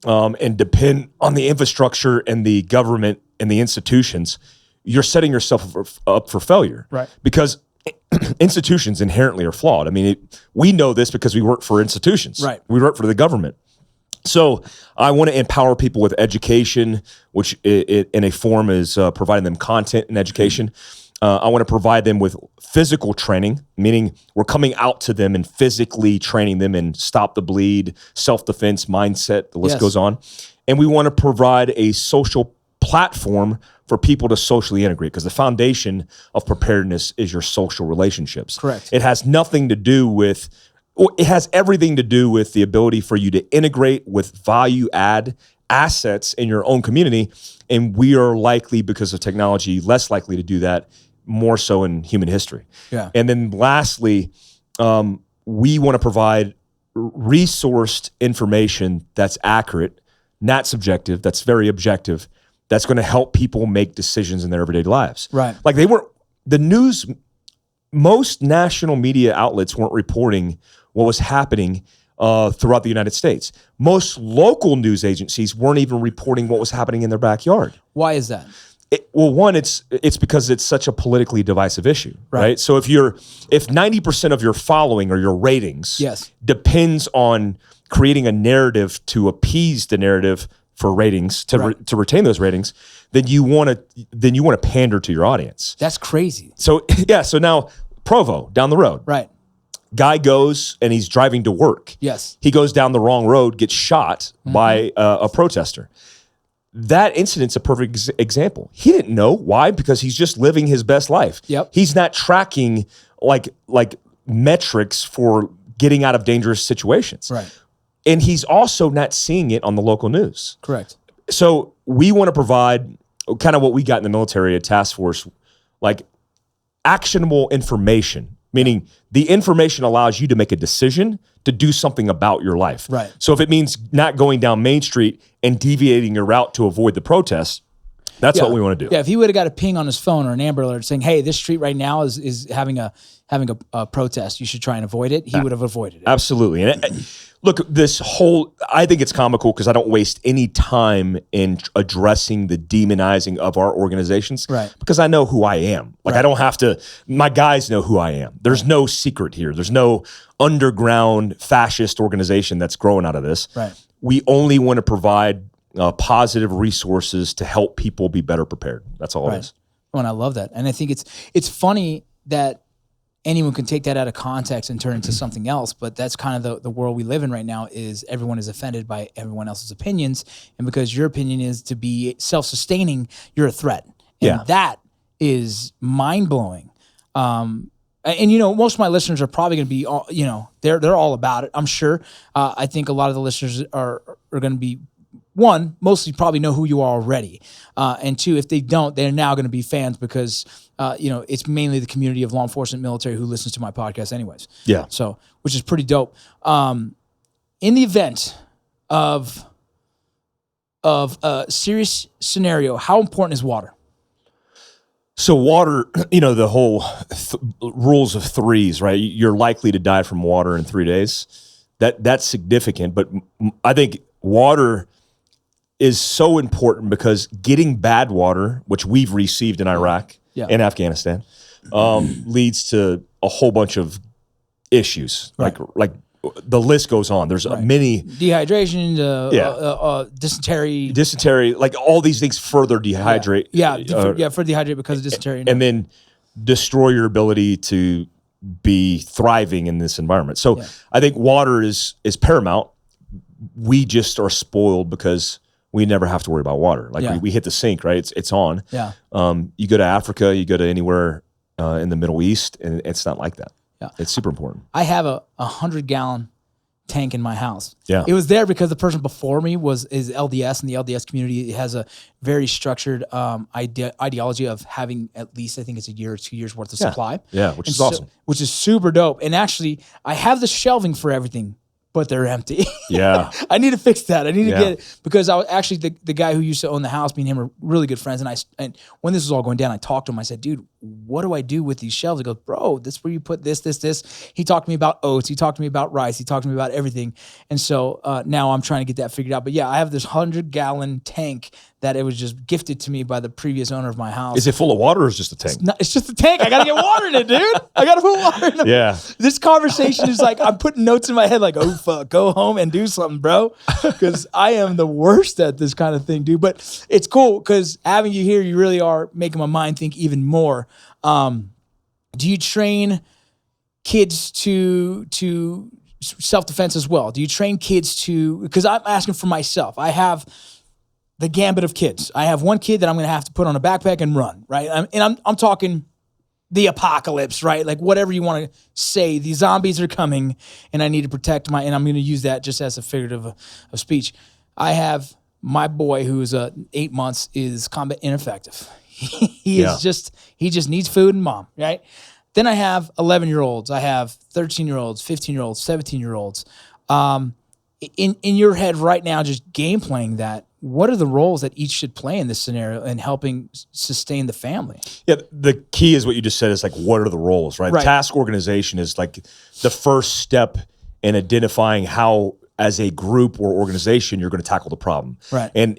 and depend on the infrastructure and the government and the institutions, you're setting yourself up for failure. Right. Because institutions inherently are flawed. I mean, we know this because we work for institutions. Right. We work for the government. So I want to empower people with education, which in a form is providing them content and education. I want to provide them with physical training, meaning we're coming out to them and physically training them in stop the bleed, self-defense, mindset, the list goes on. And we want to provide a social platform for people to socially integrate, because the foundation of preparedness is your social relationships. Correct. It has nothing to do with, it has everything to do with the ability for you to integrate with value add assets in your own community. And we are likely, because of technology, less likely to do that, more so in human history. Yeah. And then lastly, we want to provide resourced information that's accurate, not subjective, that's very objective, that's going to help people make decisions in their everyday lives. Right. Like the news, most national media outlets weren't reporting what was happening throughout the United States. Most local news agencies weren't even reporting what was happening in their backyard. Why is that? One, it's because it's such a politically divisive issue, right? So if 90% of your following or your ratings depends on creating a narrative to appease the narrative for ratings to retain those ratings, then you want to pander to your audience. That's crazy. So so now Provo down the road, Right. guy goes and he's driving to work. Yes. He goes down the wrong road, gets shot by a protester. That incident's a perfect example. He didn't know. Why? Because he's just living his best life. Yep. He's not tracking like metrics for getting out of dangerous situations. Right. And he's also not seeing it on the local news. Correct. So we want to provide kind of what we got in the military, a task force, like actionable information, meaning the information allows you to make a decision to do something about your life. Right. So if it means not going down Main Street and deviating your route to avoid the protests, that's what we want to do. Yeah, if he would have got a ping on his phone or an Amber Alert saying, "Hey, this street right now is having a protest. You should try and avoid it," he would have avoided it. Absolutely. And Look, I think it's comical because I don't waste any time in addressing the demonizing of our organizations, right? Because I know who I am. Like, I don't have to, my guys know who I am. There's no secret here. There's no underground fascist organization that's growing out of this. Right. We only want to provide positive resources to help people be better prepared. That's all it is. Oh, and I love that. And I think it's funny that anyone can take that out of context and turn it into something else, but that's kind of the world we live in right now. Is everyone is offended by everyone else's opinions, and because your opinion is to be self-sustaining, you're a threat, and that is mind-blowing. And most of my listeners are probably going to be, they're all about it, I'm sure. I think a lot of the listeners are going to be, one, mostly probably know who you are already, and two, if they don't, they're now going to be fans because it's mainly the community of law enforcement, military who listens to my podcast anyways. Yeah. So, which is pretty dope. In the event of a serious scenario, how important is water? So water, the whole rules of threes, right? You're likely to die from water in 3 days. That's significant, but I think water is so important because getting bad water, which we've received in Iraq and Afghanistan, leads to a whole bunch of issues. Right. Like the list goes on. There's many dehydration, dysentery, like all these things further dehydrate. For dehydrate because of dysentery, and then destroy your ability to be thriving in this environment. So I think water is paramount. We just are spoiled because we never have to worry about water. Like we hit the sink, right? It's on. Yeah. You go to Africa, you go to anywhere in the Middle East, and it's not like that. Yeah. It's super important. I have a 100-gallon tank in my house. Yeah. It was there because the person before me is LDS, and the LDS community has a very structured ideology of having at least, I think it's a year or 2 years worth of supply. Yeah, which is awesome. Which is super dope. And actually, I have the shelving for everything, but they're empty. Yeah. I need to fix that. I need to get it because I was actually the guy who used to own the house, me and him are really good friends. And when this was all going down, I talked to him. I said, dude, what do I do with these shelves? He goes, bro, this is where you put this. He talked to me about oats. He talked to me about rice. He talked to me about everything. And so now I'm trying to get that figured out. But yeah, I have this 100-gallon tank that it was just gifted to me by the previous owner of my house. Is it full of water or is it just a tank? It's just a tank. I got to get water in it, dude. I got to put water in it. Yeah. This conversation is like, I'm putting notes in my head like, oh, fuck, go home and do something, bro. Because I am the worst at this kind of thing, dude. But it's cool because having you here, you really are making my mind think even more. Do you train kids to self-defense as well? Do you train kids to, because I'm asking for myself. I have the gambit of kids. I have one kid that I'm going to have to put on a backpack and run, right? I'm talking the apocalypse, right? Like whatever you want to say, the zombies are coming and I need to protect and I'm going to use that just as a figurative of speech. I have my boy who's 8 months is combat ineffective. He just needs food and mom, right? Then I have 11-year-olds. I have 13-year-olds, 15-year-olds, 17-year-olds. In your head right now, just game playing that, what are the roles that each should play in this scenario and helping sustain the family? Yeah, the key is what you just said is like, what are the roles, right? Task organization is like the first step in identifying how, as a group or organization, you're going to tackle the problem. Right. And,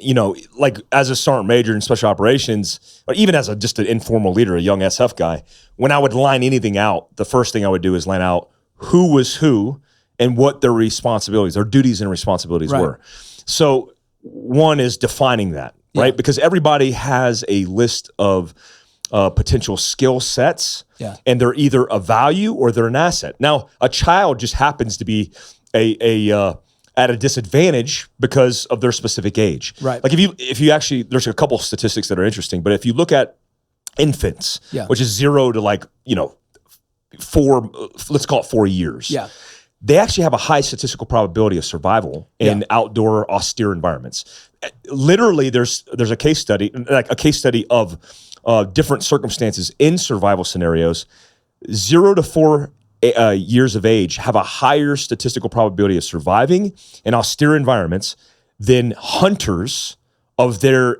like as a sergeant major in special operations, or even as just an informal leader, a young SF guy, when I would line anything out, the first thing I would do is line out who was who and what their responsibilities, their duties and responsibilities were. So one is defining that, right? Because everybody has a list of potential skill sets, and they're either a value or they're an asset. Now, a child just happens to be at a disadvantage because of their specific age. Right. Like if you actually, there's a couple of statistics that are interesting, but if you look at infants, which is 0 to 4, let's call it 4 years. Yeah. They actually have a high statistical probability of survival in outdoor austere environments. Literally, there's a case study, of different circumstances in survival scenarios. 0 to 4 years of age have a higher statistical probability of surviving in austere environments than hunters of their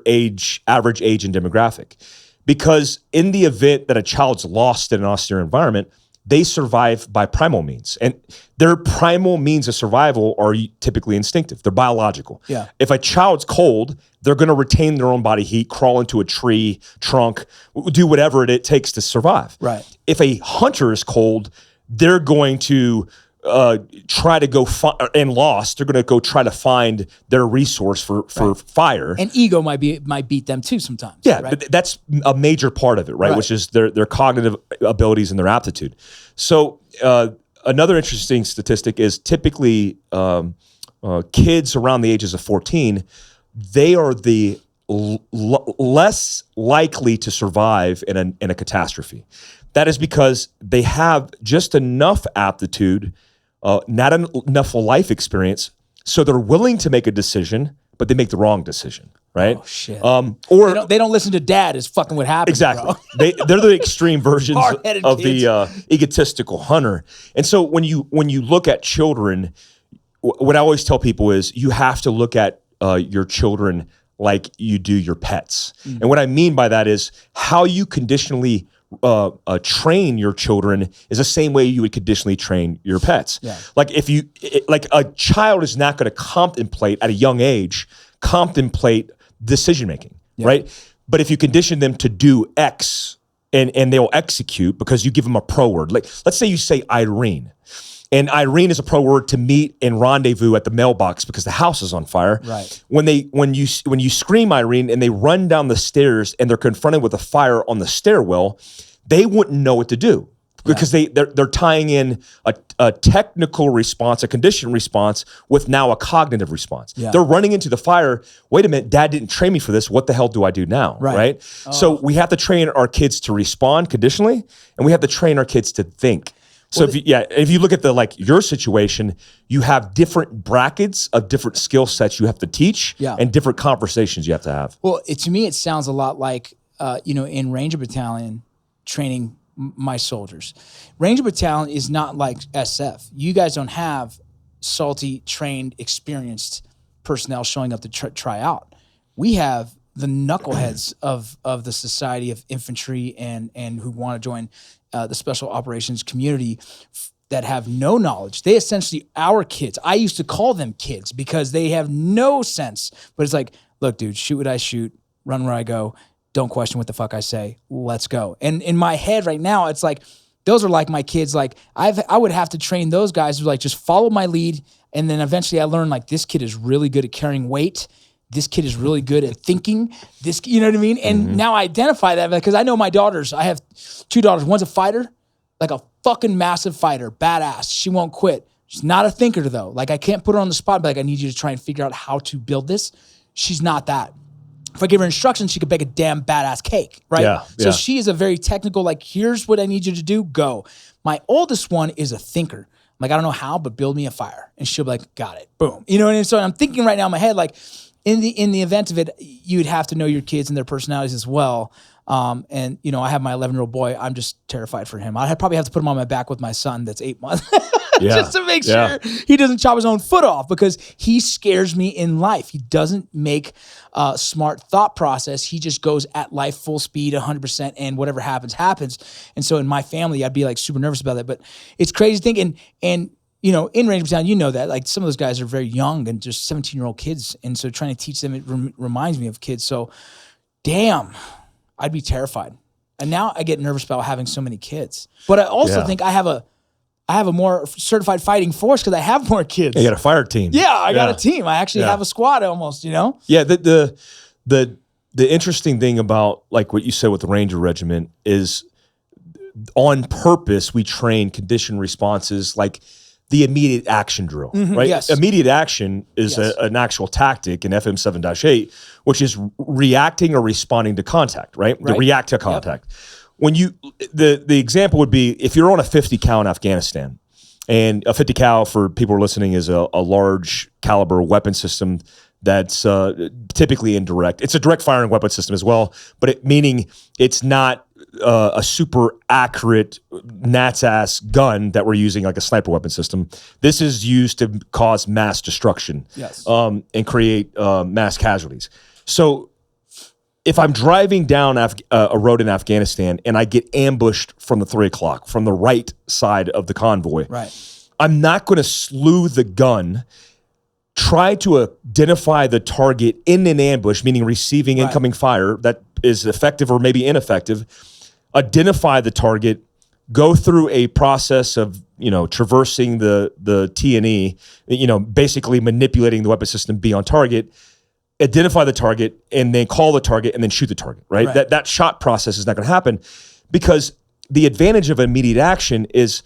average age and demographic. Because in the event that a child's lost in an austere environment, they survive by primal means. And their primal means of survival are typically instinctive. They're biological. Yeah. If a child's cold, they're going to retain their own body heat, crawl into a tree trunk, do whatever it takes to survive. Right. If a hunter is cold, they're going to try to go and lost. They're going to go try to find their resource for fire. And ego might beat them too sometimes. Yeah, right? but that's a major part of it, right? Which is their cognitive abilities and their aptitude. So another interesting statistic is typically kids around the ages of 14, they are the less likely to survive in a catastrophe. That is because they have just enough aptitude, not enough life experience, so they're willing to make a decision, but they make the wrong decision, right? Oh shit! Or they don't listen to dad. Is fucking what happens. Exactly. Bro. They're the extreme versions Hard-headed of kids. the egotistical hunter. And so when you look at children, what I always tell people is you have to look at your children like you do your pets. And what I mean by that is how you conditionally train your children is the same way you would conditionally train your pets. Yeah. Like like a child is not going to contemplate at a young age, decision making, right? But if you condition them to do X and they'll execute because you give them a pro word. Like let's say you say Irene. And Irene is a pro word to meet and rendezvous at the mailbox because the house is on fire. Right. When you scream Irene and they run down the stairs and they're confronted with a fire on the stairwell, they wouldn't know what to do because they're tying in a technical response, a conditioned response with now a cognitive response. Yeah. They're running into the fire. Wait a minute, dad didn't train me for this. What the hell do I do now? Right? Oh. So we have to train our kids to respond conditionally, and we have to train our kids to think. So if you look at your situation, you have different brackets of different skill sets you have to teach and different conversations you have to have. Well, to me, it sounds a lot like, in Ranger Battalion training my soldiers. Ranger Battalion is not like SF. You guys don't have salty, trained, experienced personnel showing up to try out. We have the knuckleheads of the Society of Infantry and who want to join the special operations community that have no knowledge. They essentially, our kids, I used to call them kids because they have no sense, but it's like, look, dude, shoot what I shoot, run where I go. Don't question what the fuck I say. Let's go. And in my head right now, it's like, those are like my kids. Like I would have to train those guys who just follow my lead. And then eventually I learned this kid is really good at carrying weight. This kid is really good at thinking. You know what I mean? And now I identify that because I know my daughters. I have 2 daughters. One's a fighter, like a fucking massive fighter, badass. She won't quit. She's not a thinker though. I can't put her on the spot, but I need you to try and figure out how to build this. She's not that. If I give her instructions, she could bake a damn badass cake, right? Yeah, so she is a very technical, here's what I need you to do, go. My oldest one is a thinker. I don't know how, but build me a fire. And she'll be like, got it, boom. You know what I mean? So I'm thinking right now in my head, in the event of it, you'd have to know your kids and their personalities as well. And I have my 11-year-old boy. I'm just terrified for him. I'd probably have to put him on my back with my son that's 8 months. Just to make sure he doesn't chop his own foot off because he scares me in life. He doesn't make a smart thought process. He just goes at life full speed, 100%, and whatever happens, happens. And so in my family, I'd be super nervous about that. But it's crazy thinking. And in Ranger Battalion, that some of those guys are very young and just 17-year-old kids. And so trying to teach them, it reminds me of kids. So damn, I'd be terrified. And now I get nervous about having so many kids. But I also think I have a more certified fighting force because I have more kids. You got a fire team. Yeah, I got a team. I actually have a squad almost, Yeah, the interesting thing about what you said with the Ranger Regiment is on purpose we train conditioned responses the immediate action drill, right? Yes. Immediate action is an actual tactic in FM 7-8, which is reacting or responding to contact, right? To react to contact. Yep. When the example would be if you're on a 50 cal in Afghanistan, and a 50 cal for people who are listening is a large caliber weapon system that's typically indirect. It's a direct firing weapon system as well, but meaning it's not a super accurate Nat's ass gun that we're using like a sniper weapon system. This is used to cause mass destruction and create mass casualties. So if I'm driving down a road in Afghanistan and I get ambushed from the 3 o'clock, from the right side of the convoy, Right. I'm not going to slew the gun, try to identify the target in an ambush, meaning receiving incoming fire that is effective or maybe ineffective, identify the target, go through a process of, traversing the T&E, basically manipulating the weapon system, be on target, identify the target, and then call the target and then shoot the target, right? That shot process is not going to happen, because the advantage of immediate action is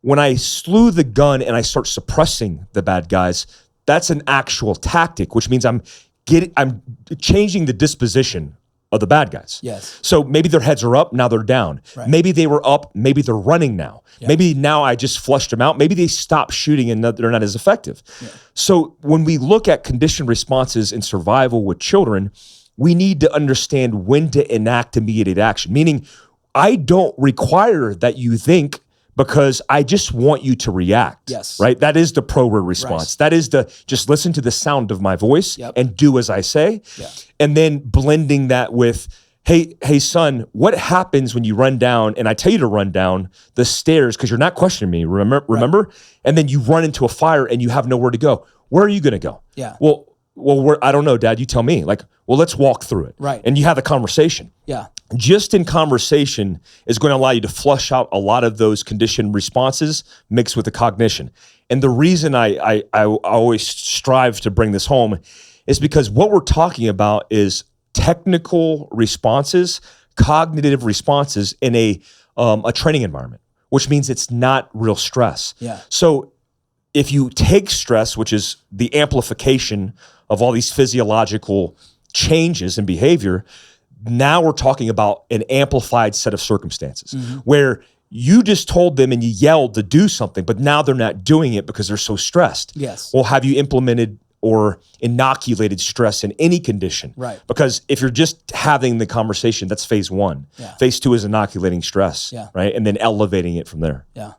when I slew the gun and I start suppressing the bad guys, that's an actual tactic, which means I'm changing the disposition of the bad guys. Yes. So maybe their heads are up, now they're down. Right. Maybe they were up, maybe they're running now. Yeah. Maybe now I just flushed them out. Maybe they stopped shooting and they're not as effective. Yeah. So when we look at conditioned responses in survival with children, we need to understand when to enact immediate action. Meaning, I don't require that you think, because I just want you to react. Yes. Right? That is the pro-word response. Right. That is just listen to the sound of my voice and do as I say. Yeah. And then blending that with, hey son, what happens when you run down and I tell you to run down the stairs because you're not questioning me, remember? Right. And then you run into a fire and you have nowhere to go. Where are you going to go? Yeah. Well, I don't know, Dad. You tell me. Let's walk through it. Right. And you have a conversation. Yeah. Just in conversation is going to allow you to flush out a lot of those conditioned responses mixed with the cognition. And the reason I always strive to bring this home is because what we're talking about is technical responses, cognitive responses in a training environment, which means it's not real stress. Yeah. So if you take stress, which is the amplification of all these physiological changes in behavior, now we're talking about an amplified set of circumstances where you just told them and you yelled to do something, but now they're not doing it because they're so stressed. Yes. Well, have you implemented or inoculated stress in any condition? Right. Because if you're just having the conversation, that's phase 1. Yeah. Phase 2 is inoculating stress, right? And then elevating it from there. Yeah.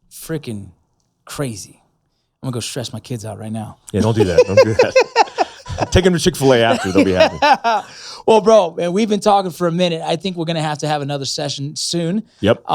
Freaking crazy. I'm gonna go stress my kids out right now. Yeah, don't do that. Don't do that. Take them to Chick-fil-A after, they'll be happy. Well, bro, man, we've been talking for a minute. I think we're going to have another session soon. Yep.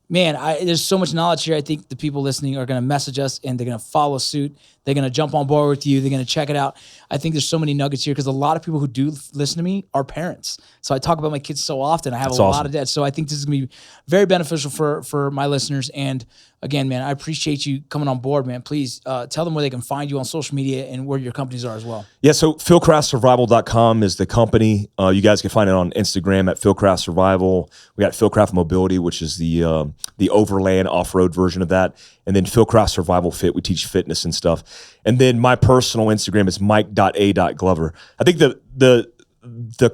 Man, there's so much knowledge here. I think the people listening are going to message us and they're going to follow suit. They're going to jump on board with you. They're going to check it out. I think there's so many nuggets here because a lot of people who do listen to me are parents. So I talk about my kids so often. I have a lot of dads. So I think this is going to be very beneficial for my listeners. And again, man, I appreciate you coming on board, man. Please tell them where they can find you on social media and where your companies are as well. Yeah, so philcraftsurvival.com is the company. You guys can find it on Instagram at Philcraft Survival. We got Philcraft Mobility, which is the overland off-road version of that. And then Philcraft Survival Fit. We teach fitness and stuff. And then my personal Instagram is mike.a.glover. I think the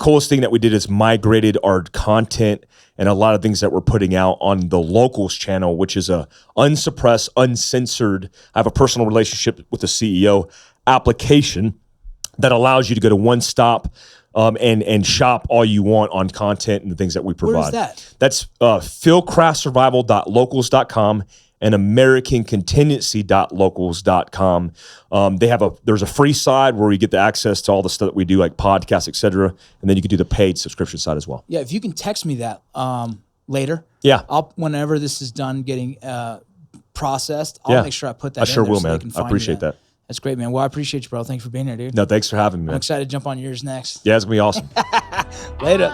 coolest thing that we did is migrated our content and a lot of things that we're putting out on the Locals channel, which is a unsuppressed, uncensored, I have a personal relationship with the CEO application that allows you to go to one stop and shop all you want on content and the things that we provide. Where is that? That's philcraftsurvival.locals.com and americancontingency.locals.com. There's a free side where you get the access to all the stuff that we do, like podcasts, et cetera. And then you can do the paid subscription side as well. Yeah, if you can text me that later. Yeah. Whenever this is done getting processed, I'll make sure I put that in there. I sure will, so man. I appreciate that. That's great, man. Well, I appreciate you, bro. Thanks for being here, dude. No, thanks for having me, man. I'm excited to jump on yours next. Yeah, it's going to be awesome. Later.